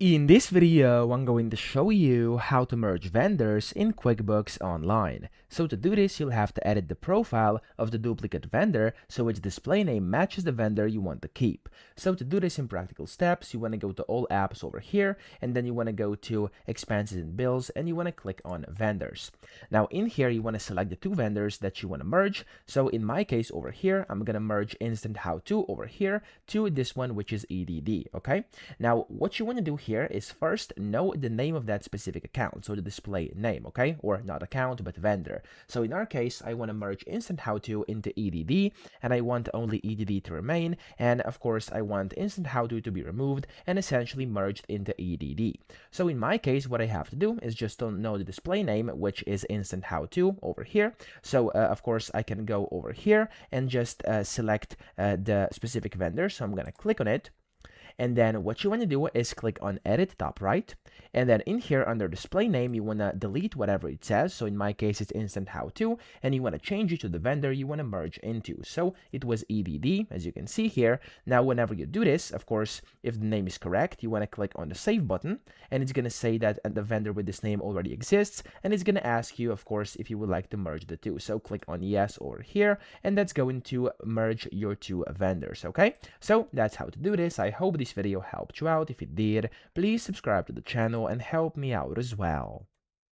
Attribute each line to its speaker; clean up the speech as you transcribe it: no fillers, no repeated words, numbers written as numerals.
Speaker 1: In this video, I'm going to show you how to merge vendors in QuickBooks Online. So to do this, you'll have to edit the profile of the duplicate vendor so its display name matches the vendor you want to keep. So to do this in practical steps, you want to go to all apps over here, and then you want to go to expenses and bills, and you want to click on vendors. Now in here, you want to select the two vendors that you want to merge. So in my case over here, I'm going to merge Instant How To over here to this one, which is EDD, okay? Now what you want to do here is first know the name of that specific account, so the display name, okay? Or not account, but vendor. So in our case, I want to merge Instant How To into EDD, and I want only EDD to remain, and of course I want Instant How To be removed and essentially merged into EDD. So in my case, what I have to do is just to know the display name, which is Instant How To over here. So of course I can go over here and just select the specific vendor. So I'm gonna click on it. And then what you want to do is click on edit top right, and then in here under display name you want to delete whatever it says. So in my case it's Instant How To, and you want to change it to the vendor you want to merge into. So it was EDD, as you can see here. Now whenever you do this, of course, if the name is correct, you want to click on the save button, and it's going to say that the vendor with this name already exists, and it's going to ask you, of course, if you would like to merge the two. So click on yes over here, and that's going to merge your two vendors. Okay, so that's how to do this. I hope this video helped you out. If it did, please subscribe to the channel and help me out as well.